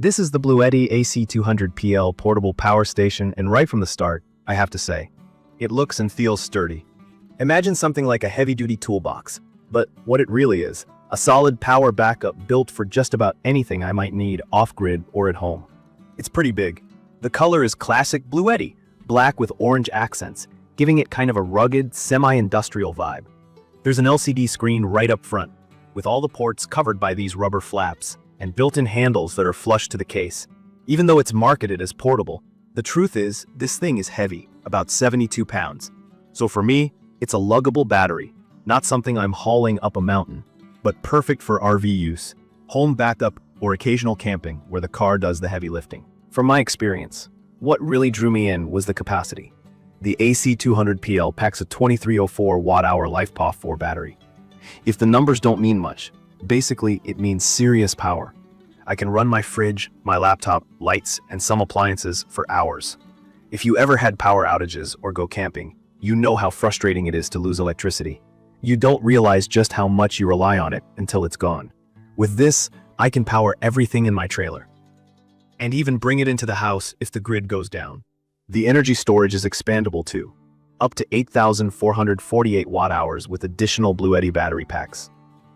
This is the BLUETTI AC200PL portable power station, and right from the start, I have to say, it looks and feels sturdy. Imagine something like a heavy-duty toolbox, but what it really is, a solid power backup built for just about anything I might need off-grid or at home. It's pretty big. The color is classic BLUETTI, black with orange accents, giving it kind of a rugged, semi-industrial vibe. There's an LCD screen right up front, with all the ports covered by these rubber flaps and built-in handles that are flush to the case. Even though it's marketed as portable, the truth is, this thing is heavy, about 72 pounds. So for me, it's a luggable battery, not something I'm hauling up a mountain, but perfect for RV use, home backup, or occasional camping where the car does the heavy lifting. From my experience, what really drew me in was the capacity. The AC200PL packs a 2304 watt-hour LiFePO4 battery. If the numbers don't mean much, basically it means serious power. I can run my fridge, my laptop, lights, and some appliances for hours. If you ever had power outages or go camping, you know how frustrating it is to lose electricity. You don't realize just how much you rely on it until it's gone. With this, I can power everything in my trailer, and even bring it into the house if the grid goes down. The energy storage is expandable too, up to 8,448 watt-hours with additional BLUETTI battery packs.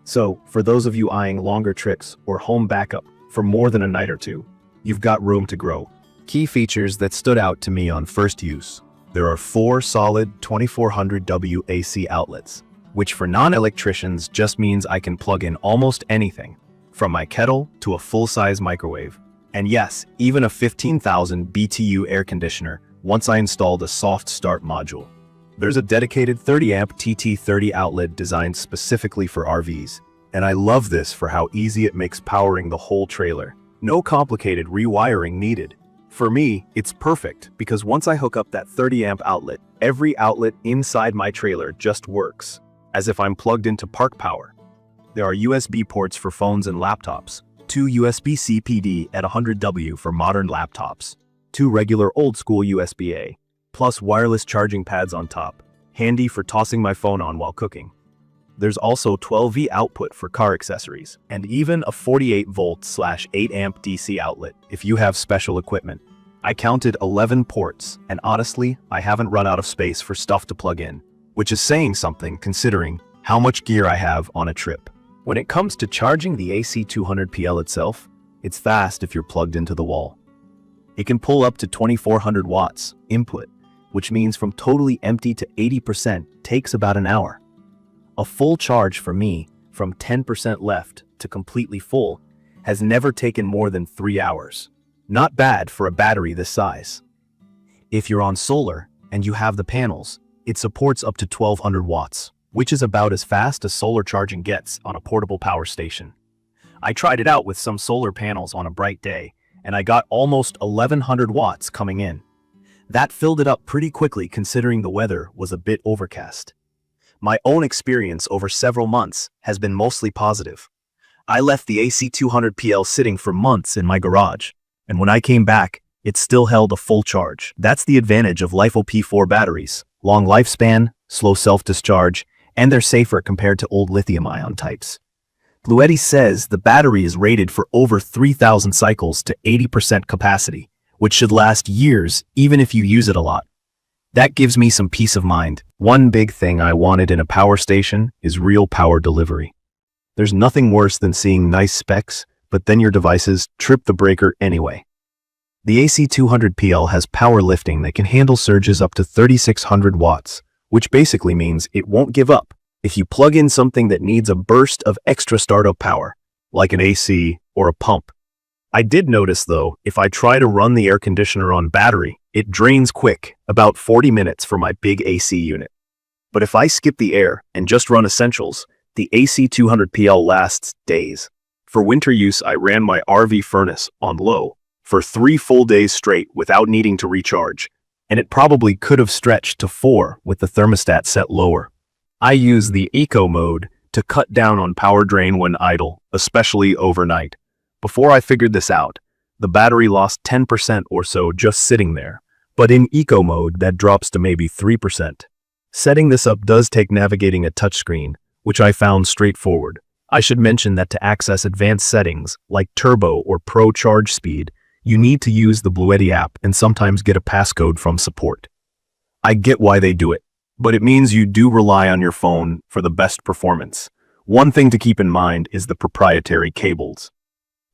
So, for those of you eyeing longer trips or home backup for more than a night or two, you've got room to grow. Key features that stood out to me on first use. There are 4 solid 2400W AC outlets, which for non-electricians just means I can plug in almost anything, from my kettle to a full-size microwave. And yes, even a 15,000 BTU air conditioner once I installed a soft start module. There's a dedicated 30-amp TT30 outlet designed specifically for RVs, and I love this for how easy it makes powering the whole trailer. No complicated rewiring needed. For me, it's perfect because once I hook up that 30-amp outlet, every outlet inside my trailer just works, as if I'm plugged into park power. There are USB ports for phones and laptops, 2 USB-C PD at 100W for modern laptops, 2 regular old-school USB-A, plus wireless charging pads on top, handy for tossing my phone on while cooking. There's also 12V output for car accessories, and even a 48V/8A DC outlet if you have special equipment. I counted 11 ports, and honestly, I haven't run out of space for stuff to plug in, which is saying something considering how much gear I have on a trip. When it comes to charging the AC200PL itself, it's fast if you're plugged into the wall. It can pull up to 2400 watts input, which means from totally empty to 80% takes about an hour. A full charge for me, from 10% left to completely full, has never taken more than 3 hours. Not bad for a battery this size. If you're on solar and you have the panels, it supports up to 1200 watts, which is about as fast as solar charging gets on a portable power station. I tried it out with some solar panels on a bright day, and I got almost 1100 watts coming in. That filled it up pretty quickly considering the weather was a bit overcast. My own experience over several months has been mostly positive. I left the AC200PL sitting for months in my garage, and when I came back, it still held a full charge. That's the advantage of LiFePO4 batteries: long lifespan, slow self-discharge, and they're safer compared to old lithium-ion types. BLUETTI says the battery is rated for over 3,000 cycles to 80% capacity, which should last years even if you use it a lot. That gives me some peace of mind. One big thing I wanted in a power station is real power delivery. There's nothing worse than seeing nice specs, but then your devices trip the breaker anyway. The AC200PL has power lifting that can handle surges up to 3,600 watts, which basically means it won't give up if you plug in something that needs a burst of extra startup power, like an AC or a pump. I did notice though, if I try to run the air conditioner on battery, it drains quick, about 40 minutes for my big AC unit. But if I skip the air and just run essentials, the AC200PL lasts days. For winter use, I ran my RV furnace on low for 3 full days straight without needing to recharge, and it probably could have stretched to 4 with the thermostat set lower. I use the eco mode to cut down on power drain when idle, especially overnight. Before I figured this out, the battery lost 10% or so just sitting there, but in eco mode that drops to maybe 3%. Setting this up does take navigating a touchscreen, which I found straightforward. I should mention that to access advanced settings like turbo or pro charge speed, you need to use the BLUETTI app and sometimes get a passcode from support. I get why they do it, but it means you do rely on your phone for the best performance. One thing to keep in mind is the proprietary cables.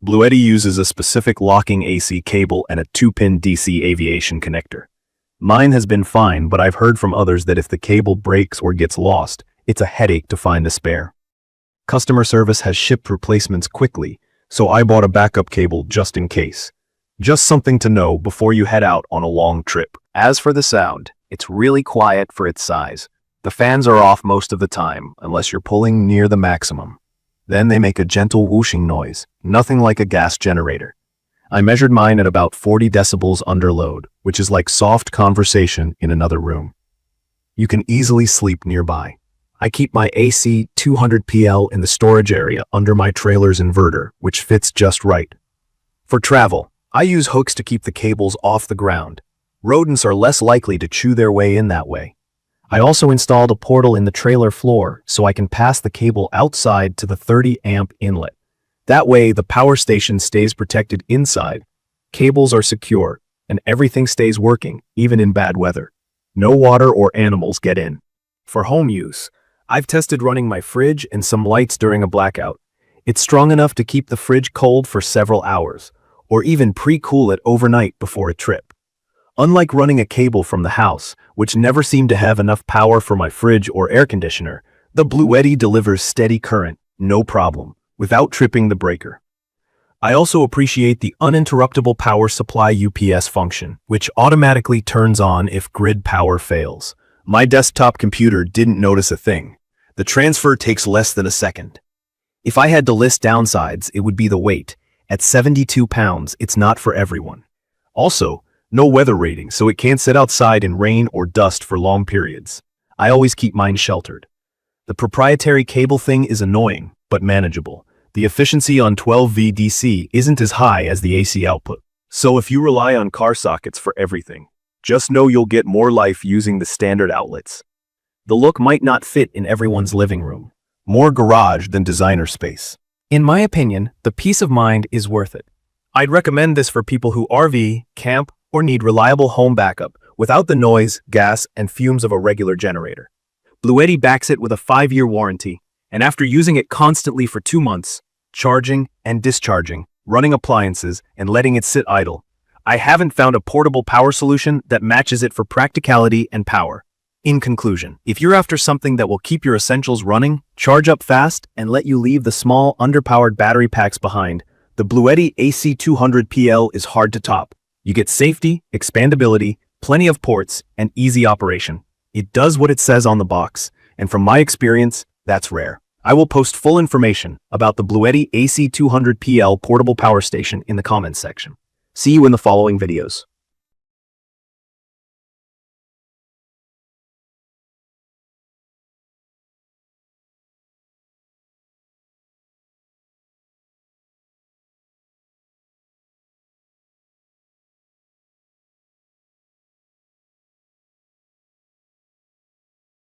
BLUETTI uses a specific locking AC cable and a 2-pin DC aviation connector. Mine has been fine, but I've heard from others that if the cable breaks or gets lost, it's a headache to find a spare. Customer service has shipped replacements quickly, so I bought a backup cable just in case. Just something to know before you head out on a long trip. As for the sound, it's really quiet for its size. The fans are off most of the time, unless you're pulling near the maximum. Then they make a gentle whooshing noise, nothing like a gas generator. I measured mine at about 40 decibels under load, which is like soft conversation in another room. You can easily sleep nearby. I keep my AC200PL in the storage area under my trailer's inverter, which fits just right. For travel, I use hooks to keep the cables off the ground. Rodents are less likely to chew their way in that way. I also installed a portal in the trailer floor so I can pass the cable outside to the 30-amp inlet. That way, the power station stays protected inside, cables are secure, and everything stays working, even in bad weather. No water or animals get in. For home use, I've tested running my fridge and some lights during a blackout. It's strong enough to keep the fridge cold for several hours, or even pre-cool it overnight before a trip. Unlike running a cable from the house, which never seemed to have enough power for my fridge or air conditioner, the BLUETTI delivers steady current, no problem, without tripping the breaker. I also appreciate the uninterruptible power supply UPS function, which automatically turns on if grid power fails. My desktop computer didn't notice a thing. The transfer takes less than a second. If I had to list downsides, it would be the weight. At 72 pounds, it's not for everyone. Also, no weather rating, so it can't sit outside in rain or dust for long periods. I always keep mine sheltered. The proprietary cable thing is annoying, but manageable. The efficiency on 12V DC isn't as high as the AC output. So if you rely on car sockets for everything, just know you'll get more life using the standard outlets. The look might not fit in everyone's living room. More garage than designer space. In my opinion, the peace of mind is worth it. I'd recommend this for people who RV, camp, or need reliable home backup without the noise, gas, and fumes of a regular generator. BLUETTI backs it with a 5-year warranty, and after using it constantly for 2 months, charging and discharging, running appliances, and letting it sit idle, I haven't found a portable power solution that matches it for practicality and power. In conclusion, if you're after something that will keep your essentials running, charge up fast, and let you leave the small, underpowered battery packs behind, the BLUETTI AC200PL is hard to top. You get safety, expandability, plenty of ports, and easy operation. It does what it says on the box, and from my experience, that's rare. I will post full information about the BLUETTI AC200PL portable power station in the comments section. See you in the following videos.